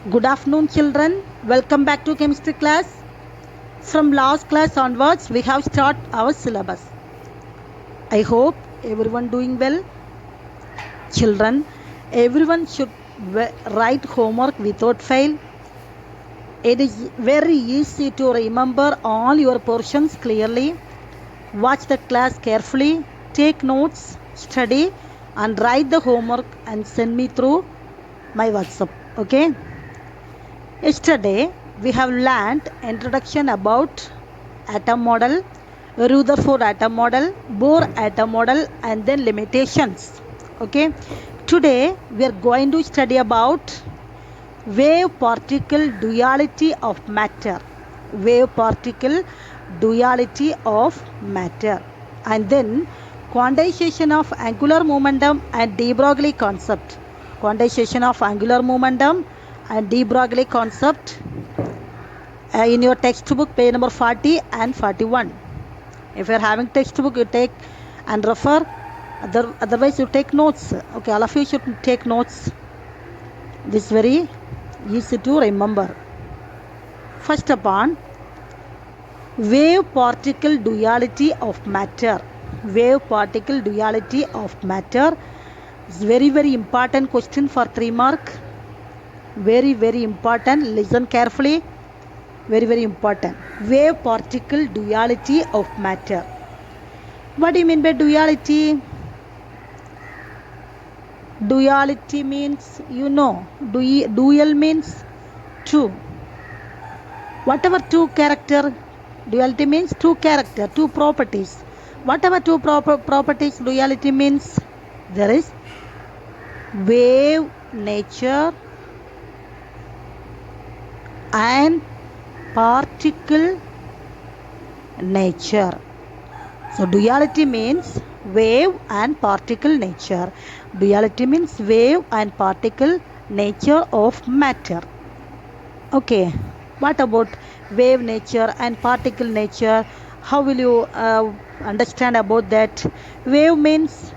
Good afternoon, children. Welcome back to chemistry class. From last class onwards, we have started our syllabus. I hope everyone doing well. Children, everyone should write homework without fail. It is very easy to remember all your portions clearly. Watch the class carefully, take notes, study, and write the homework and send me through my WhatsApp. Okay? Yesterday, we have learned introduction about atom model, Rutherford atom model, Bohr atom model, and then limitations. Okay. Today, we are going to study about wave-particle duality of matter. Wave-particle duality of matter. And then quantization of angular momentum and de Broglie concept. Quantization of angular momentum and de Broglie concept in your textbook page number 40 and 41. If you are having textbook, you take and refer. Otherwise, you take notes. Okay, all of you should take notes. This is very easy to remember. First upon, wave-particle duality of matter. Wave-particle duality of matter is very important question for 3 mark. Very important. Listen carefully. Very important. Wave-particle duality of matter. What do you mean by duality? Duality means, you know, dual means two. Whatever two character, duality means two character, two properties. Whatever two properties duality means, there is wave nature and particle nature. So duality means wave and particle nature. Duality means wave and particle nature of matter. Okay, what about wave nature and particle nature? How will you understand about that? Wave means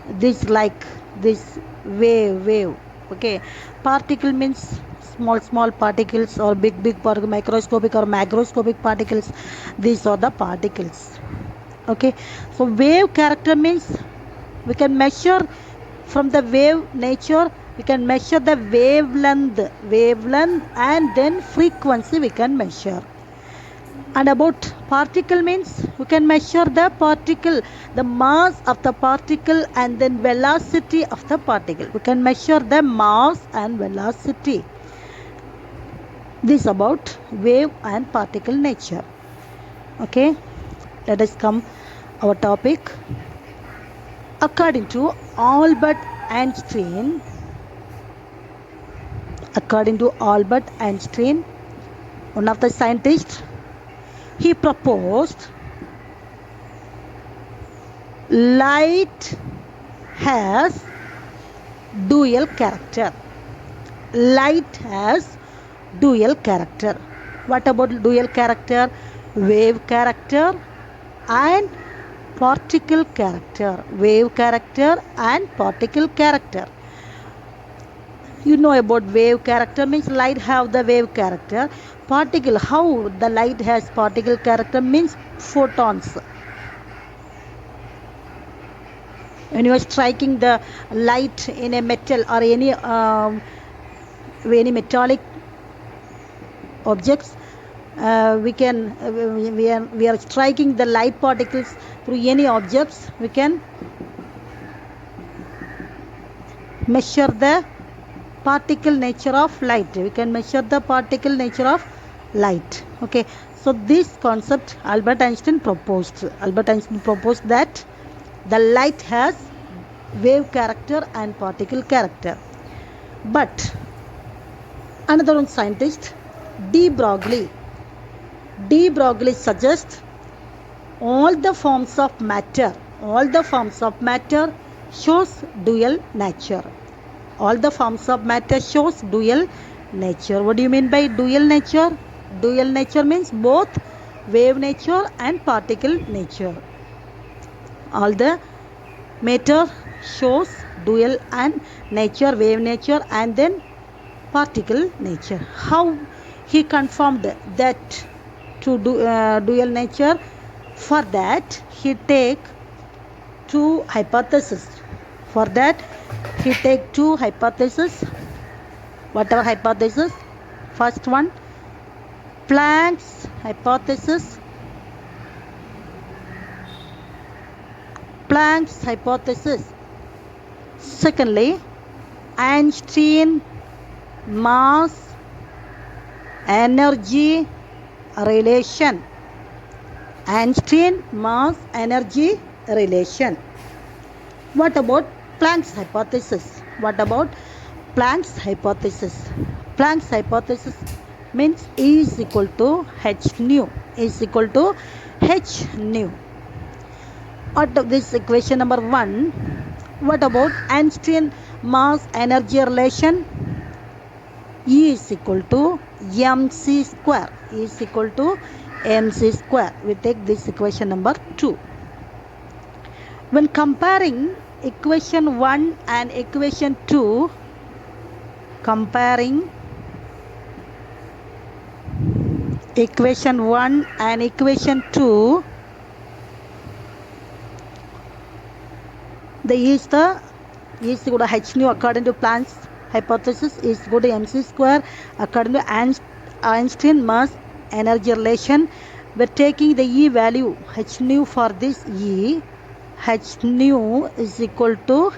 this, like this wave. Okay, particle means small particles or big microscopic or macroscopic particles. These are the particles. Okay, so wave character means we can measure from the wave nature, we can measure the wavelength and then frequency we can measure. And about particle means we can measure the particle, the mass of the particle and then velocity of the particle. We can measure the mass and velocity. This is about wave and particle nature. Okay, let us come our topic. According to Albert Einstein, one of the scientists, he proposed light has dual character. Light has dual character. What about dual character? Wave character and particle character. Wave character and particle character. You know about wave character means light have the wave character. Particle, how the light has particle character means photons. When you are striking the light in a metal or any metallic objects, we are striking the light particles through any objects. We can measure the particle nature of light. We can measure the particle nature of light. Okay, so this concept Albert Einstein proposed. Albert Einstein proposed that the light has wave character and particle character. But another one scientist, de Broglie suggests all the forms of matter shows dual nature. All the forms of matter shows dual nature. What do you mean by dual nature? Dual nature means both wave nature and particle nature. All the matter shows dual and nature, wave nature and then particle nature. How he confirmed that to dual nature? For that he take two hypotheses. For that he take two hypotheses. Whatever hypothesis? First one, Planck's hypothesis. Planck's hypothesis. Secondly, Einstein mass energy relation. Einstein mass energy relation. What about Planck's hypothesis? What about Planck's hypothesis? Planck's hypothesis means E is equal to h nu. E is equal to h nu. Out of this equation number 1, what about Einstein mass energy relation? E is equal to mc square. E is equal to mc square. We take this equation number 2. When comparing equation 1 and equation 2, comparing equation 1 and equation 2, the E is equal to h nu according to Planck's hypothesis is equal to mc square according to Einstein mass energy relation. We're taking the E value h nu for this E. H nu is equal to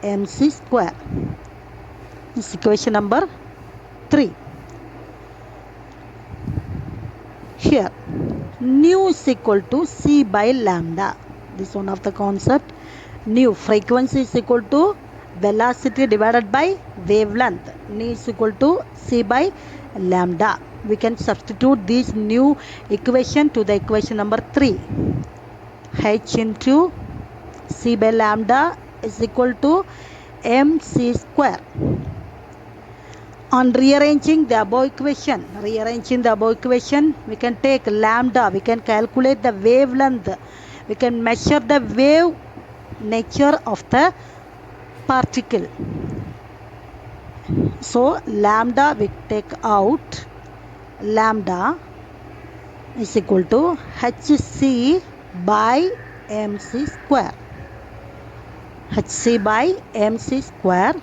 mc square. This is equation number 3. Here, nu is equal to c by lambda. This is one of the concept. Nu, frequency is equal to velocity divided by wavelength. Nu is equal to c by lambda. We can substitute this new equation to the equation number 3. H into c by lambda is equal to mc square. On rearranging the above equation, we can take lambda, we can calculate the wavelength, we can measure the wave nature of the particle. So lambda we take out, lambda is equal to hc by mc square. hc by mc square,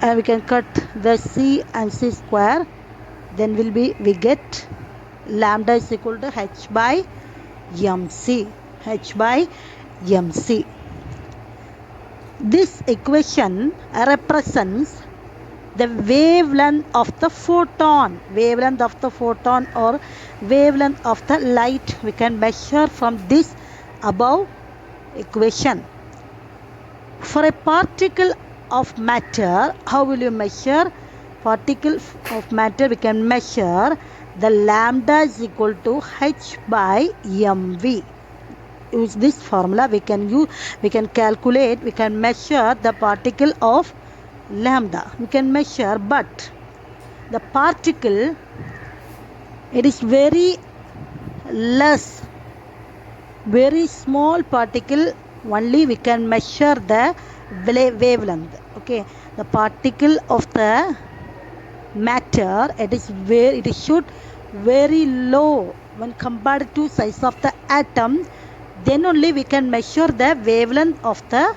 and we can cut the c and c square, then we get lambda is equal to h by mc. This equation represents the wavelength of the photon, or wavelength of the light. We can measure from this above equation. For a particle of matter, how will you measure particle of matter? We can measure the lambda is equal to h by mv. Use this formula, we can calculate, we can measure the particle of lambda. We can measure, but the particle, it is very less, very small particle, only we can measure the wavelength. Okay, the particle of the matter, it should very low when compared to size of the atom, then only we can measure the wavelength of the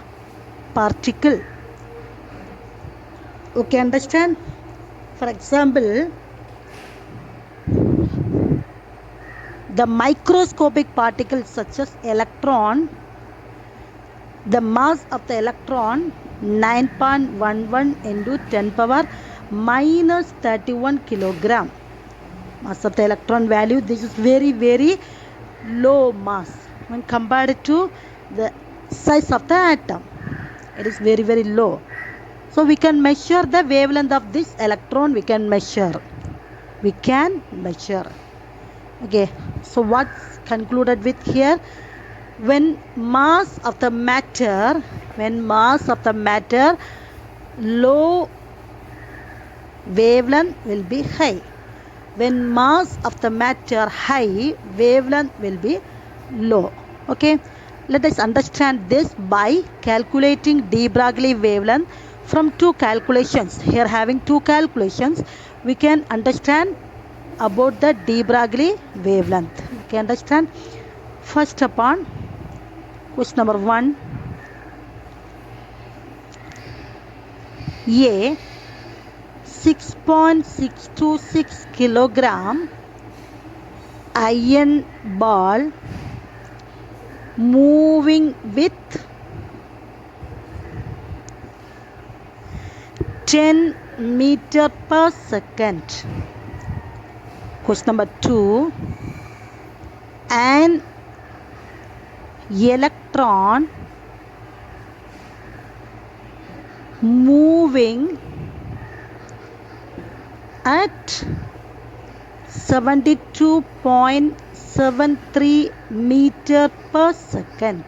particle. Okay, understand? For example, the microscopic particles such as electron, the mass of the electron 9.11 into 10 power minus 31 kilogram. Mass of the electron value, this is very, very low mass when compared to the size of the atom. It is very, very low. So we can measure the wavelength of this electron. We can measure. Okay. So what's concluded with here? When mass of the matter, low, wavelength will be high. When mass of the matter high, wavelength will be low. Okay. Let us understand this by calculating de Broglie wavelength From two calculations, here having two calculations, we can understand about the de Broglie wavelength. We can understand first upon question number 1. A 6.626 kilogram iron ball moving with 10 meter per second. Question number 2. An electron moving at 72.73 meter per second.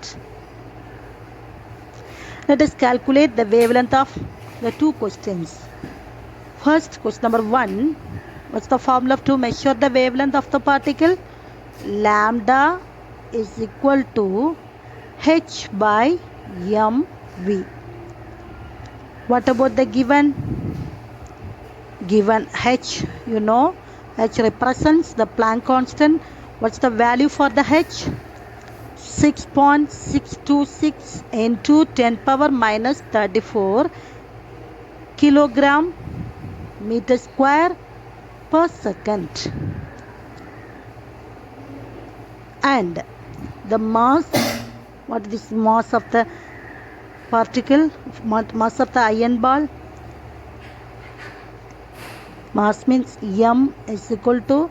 Let us calculate the wavelength of the two questions. First, question number 1. What's the formula to measure the wavelength of the particle? Lambda is equal to h by mv. What about the given h? You know, h represents the Planck constant. What's the value for the h? 6.626 into 10 power minus 34 kilogram meter square per second. And the mass, what is the mass of the particle, mass of the iron ball? Mass means m is equal to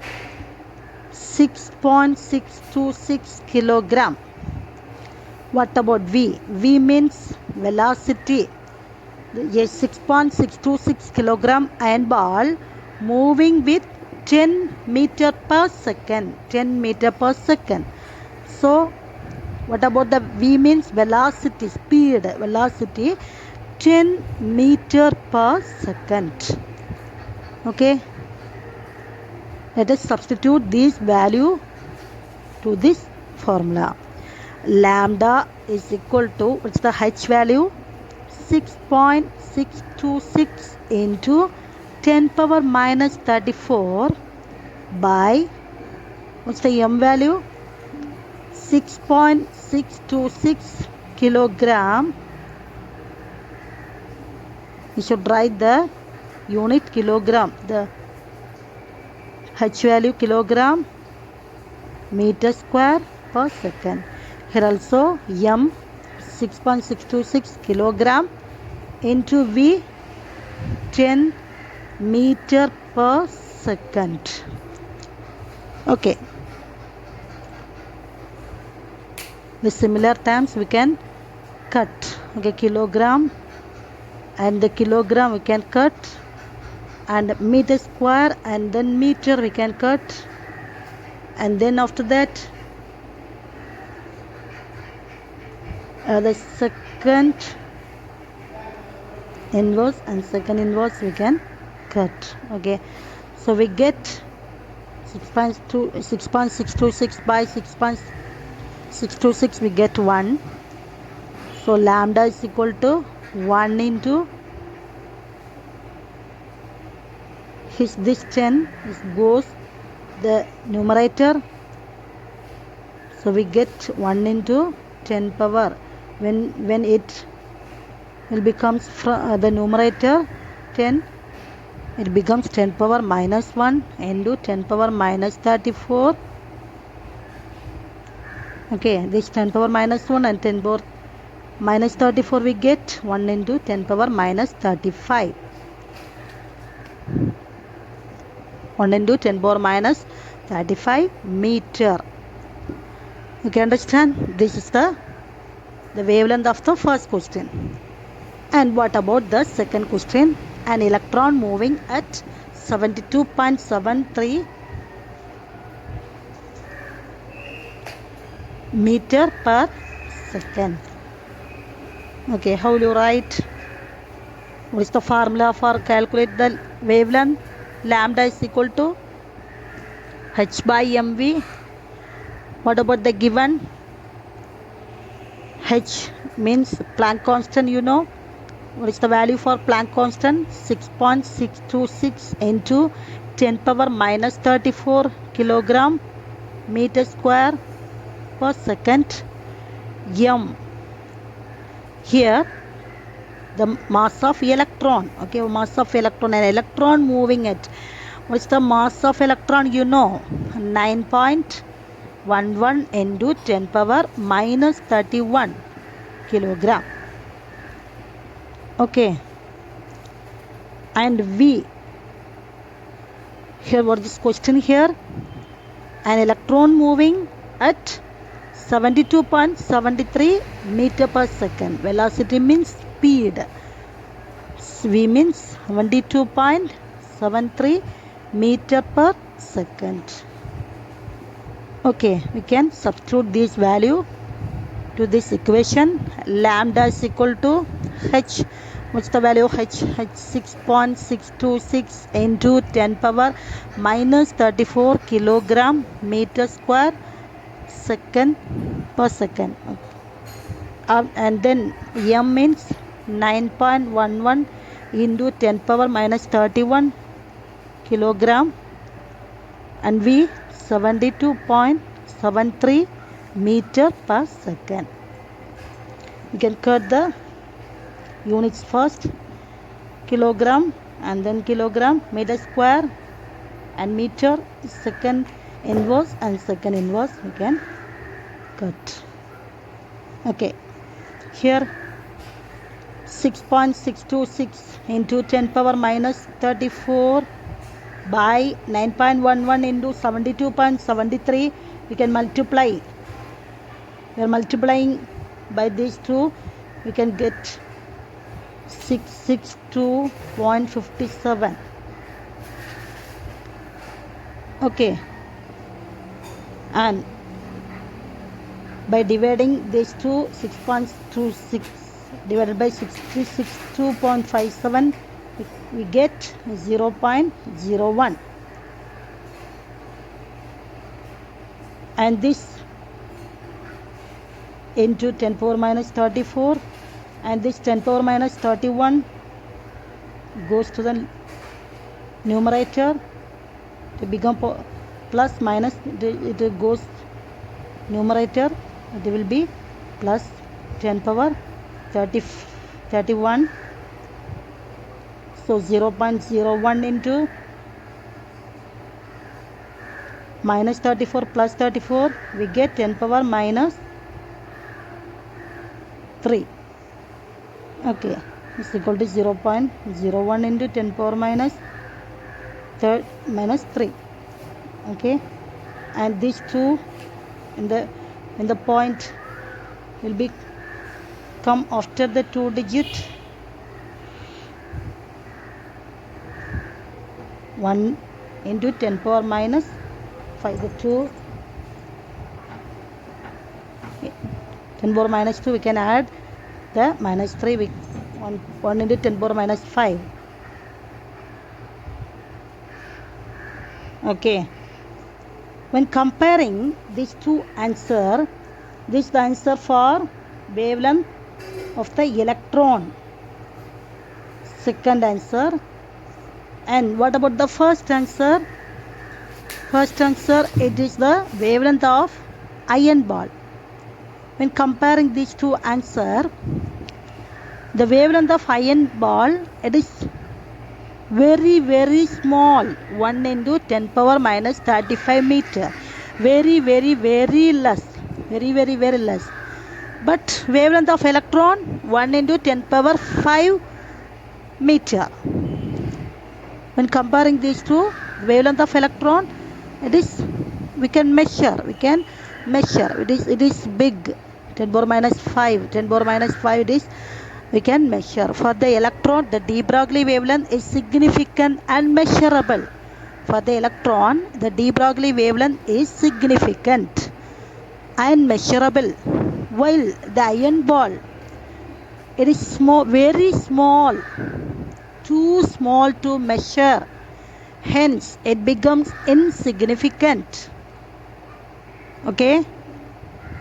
6.626 kilogram. What about v? V means velocity. A 6.626 kilogram iron ball moving with 10 meter per second. 10 meter per second. So, what about the v means velocity, speed, velocity 10 meter per second. Okay. Let us substitute this value to this formula. Lambda is equal to, what's the h value? 6.626 into 10 power minus 34 by, what's the m value? 6.626 kilogram. We should write the unit kilogram. The h value kilogram meter square per second. Here also m 6.626 kilogram into v 10 meter per second. Okay. With similar terms we can cut. Okay, kilogram and the kilogram we can cut, and meter square and then meter we can cut, and then after that the second inverse and second inverse we can cut. Okay, so we get 6.626 by 6.626 we get 1. So lambda is equal to 1 into this 10 goes the numerator. So we get 1 into 10 power. When it will becomes from the numerator 10, it becomes 10 power minus 1 into 10 power minus 34. Okay, this 10 power minus 1 and 10 power minus 34 we get 1 into 10 power minus 35. 1 into 10 power minus 35 meter. You can understand, this is the wavelength of the first question. And what about the second question? An electron moving at 72.73 meter per second. Okay, how will you write? What is the formula for calculate the wavelength? Lambda is equal to h by mv. What about the given? H means Planck constant, you know. What is the value for Planck constant? 6.626 into 10 power minus 34 kilogram meter square per second m. Here the mass of electron, okay, mass of electron, an electron moving at, what's the mass of electron? You know, 9.11 into 10 power minus 31 kilogram. Okay, and V, here what is this question here? An electron moving at 72.73 meter per second. Velocity means speed. V means 72.73 meter per second. Okay, we can substitute this value to this equation. Lambda is equal to H. What's the value of H? H 6.626 into 10 power minus 34 kilogram meter square second per second. And then M means 9.11 into 10 power minus 31 kilogram, and V 72.73 meter per second. You can cut the units first, kilogram and then kilogram, meter square and meter, second inverse and second inverse we can cut. Okay, here 6.626 into 10 power minus 34 by 9.11 into 72.73, we can multiply. We are multiplying by these two, we can get 662.57. Okay, and by dividing these two, 6.26 divided by 62.57, we get 0.01. And this into 10 power minus 34, and this 10 power minus 31 goes to the numerator to become plus minus, it goes numerator, it will be plus 10 power 31. So 0.01 into minus 34 plus 34, we get 10 power minus 3. Okay, is equal to 0.01 into 10 power minus 3. Okay, and these two in the point will be come after the 2 digit. 1 into 10 power minus 5, the 2, 10 power minus 2, we can add the minus 3, 1 into 10 power minus 5. Okay, when comparing these two answers, this is the answer for wavelength of the electron, second answer. And what about the first answer? First answer, it is the wavelength of iron ball. When comparing these two answers, the wavelength of iron ball, it is very, very small, 1 into 10 power minus 35 meter. Very, very, very less. Very, very, very less. But wavelength of electron, 1 into 10 power 5 meter. When comparing these two, wavelength of electron, it is, we can measure. It is big. 10 power minus 5. 10 power minus 5 it is, we can measure. For the electron, the de Broglie wavelength is significant and measurable. For the electron, the de Broglie wavelength is significant and measurable. While the iron ball, it is small, very small, too small to measure. Hence, it becomes insignificant. Okay.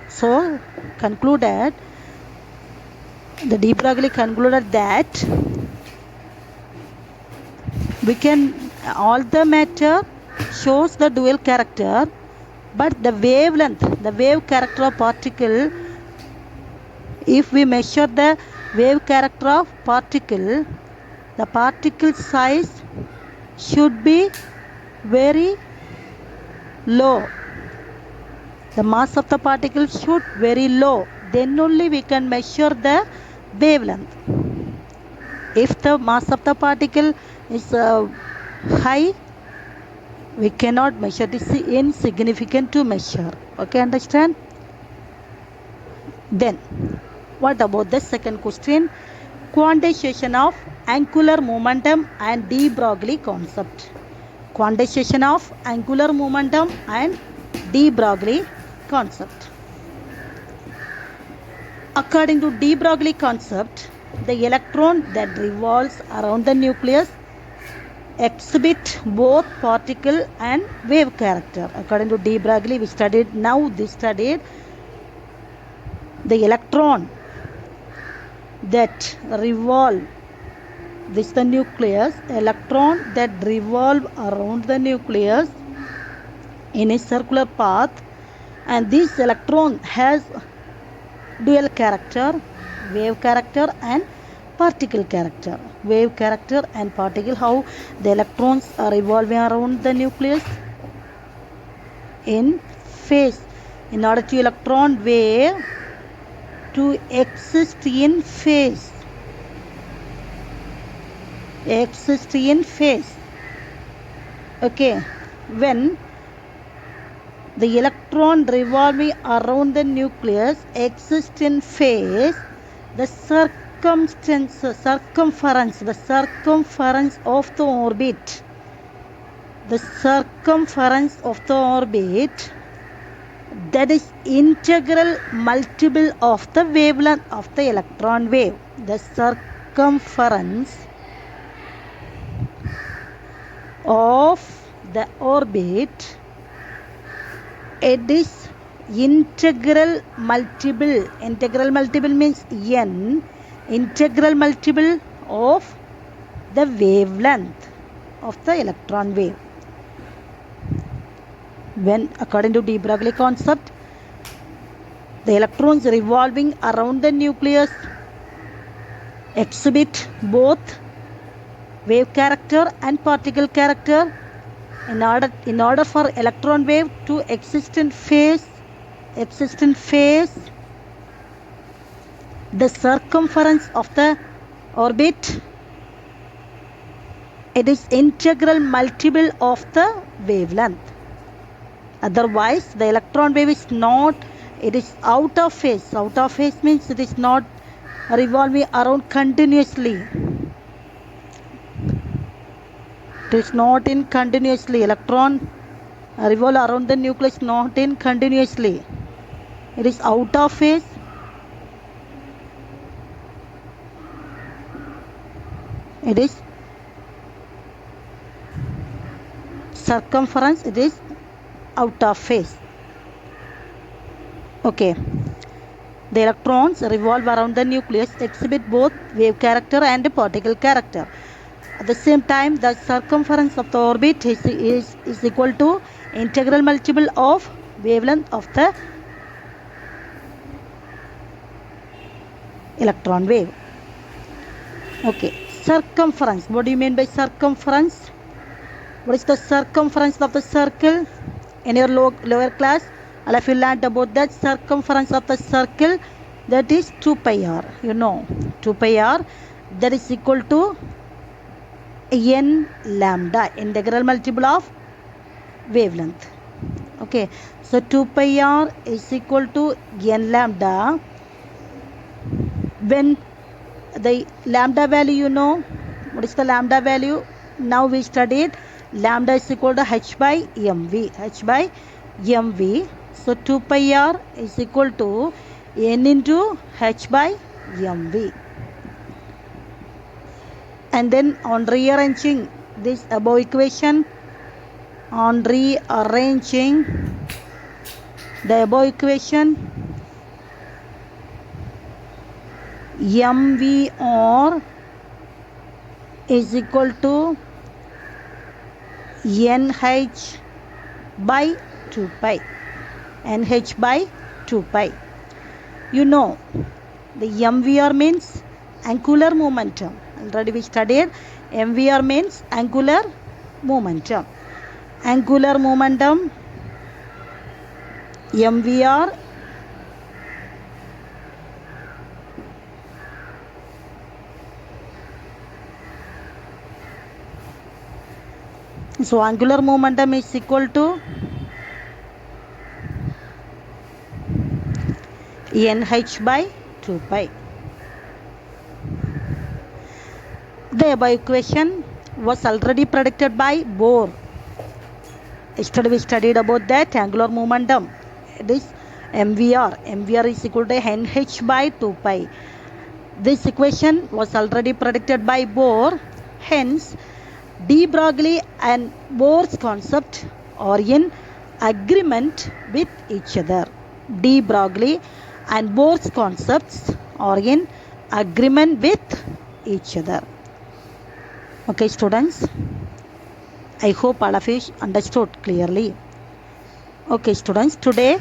So, concluded, The de Broglie concluded that we can all the matter shows the dual character, but the wavelength, the wave character of particle, if we measure the wave character of particle, the particle size should be very low. The mass of the particle should very low, then only we can measure the wavelength. If the mass of the particle is high, we cannot measure. This is insignificant to measure. Okay, understand? Then what about the second question? Quantization of angular momentum and de Broglie concept. Quantization of angular momentum and de Broglie concept. According to de Broglie concept, the electron that revolves around the nucleus exhibit both particle and wave character. According to de Broglie, we studied the electron that revolve, this is the nucleus, electron that revolve around the nucleus in a circular path, and this electron has dual character, wave character and particle character. Wave character and particle, how the electrons are revolving around the nucleus in phase. In order to electron wave to exist in phase, okay, when the electron revolving around the nucleus exists in phase, the circumference of the orbit, that is integral multiple of the wavelength of the electron wave. The circumference of the orbit, it is integral multiple. Integral multiple means n, integral multiple of the wavelength of the electron wave. When, according to de Broglie concept, the electrons revolving around the nucleus exhibit both wave character and particle character. In order for electron wave to exist in phase, the circumference of the orbit, it is integral multiple of the wavelength. Otherwise, the electron wave is not, it is out of phase. Out of phase means it is not revolving around continuously. It is not in continuously. Electron revolve around the nucleus not in continuously. It is out of phase. It is circumference, it is out of phase. Okay. The electrons revolve around the nucleus, exhibit both wave character and particle character. At the same time, the circumference of the orbit is equal to integral multiple of wavelength of the electron wave. Okay. Circumference. What do you mean by circumference? What is the circumference of the circle? In your lower class, all of you learned about that. Circumference of the circle, that is 2 pi r. You know, 2 pi r, that is equal to n lambda, integral multiple of wavelength. Okay, so 2 pi r is equal to n lambda. When the lambda value, you know, what is the lambda value? Now we studied lambda is equal to h by mv. So 2 pi r is equal to n into h by mv. And then on rearranging this above equation, MVR is equal to NH by 2 pi. NH by 2 pi. You know, the MVR means angular momentum. Already we studied MVR means angular momentum. Angular momentum MVR so angular momentum is equal to NH by 2 pi. The above equation was already predicted by Bohr. Yesterday we studied about that angular momentum. It is MVR. MVR is equal to NH by 2 pi. This equation was already predicted by Bohr. Hence, de Broglie and Bohr's concept are in agreement with each other. De Broglie and Bohr's concepts are in agreement with each other. Okay, students. I hope all of you understood clearly. Okay, students. Today,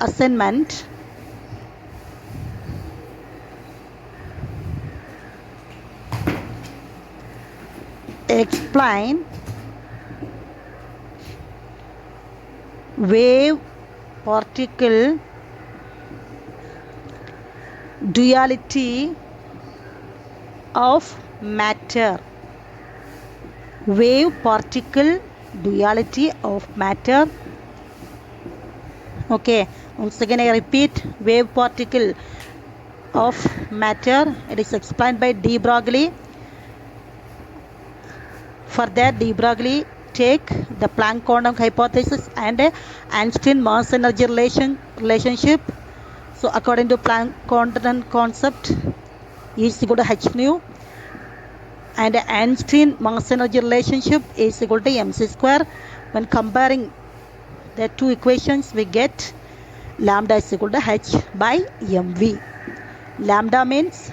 assignment. Explain wave particle duality of matter. Wave particle duality of matter. Okay, once again I repeat, wave particle of matter. It is explained by de Broglie. For that, de Broglie take the Planck quantum hypothesis and Einstein mass energy relationship. So according to Planck quantum concept, E is equal to h nu, and Einstein mass energy relationship is equal to mc square. When comparing the two equations, we get lambda is equal to h by mv. Lambda means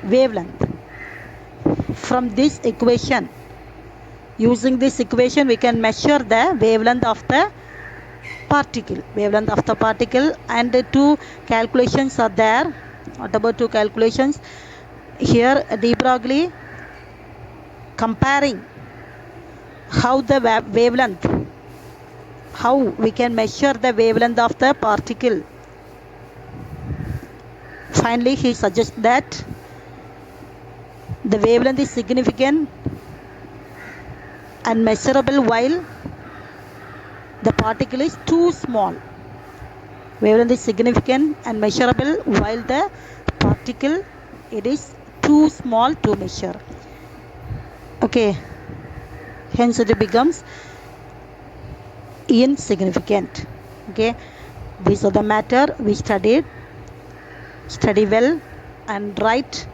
wavelength. From this equation, using this equation, we can measure the wavelength of the particle. Wavelength of the particle, and the two calculations are there. What about two calculations? Here, de Broglie comparing how the wavelength, how we can measure the wavelength of the particle. Finally, he suggests that the wavelength is significant and measurable while the particle is too small. Wavelength is significant and measurable while the particle, it is too small to measure. Okay, hence it becomes insignificant. Okay, these are the matter we studied. Study well and write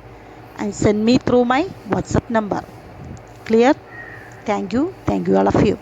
and send me through my WhatsApp number. Clear? Thank you all of you.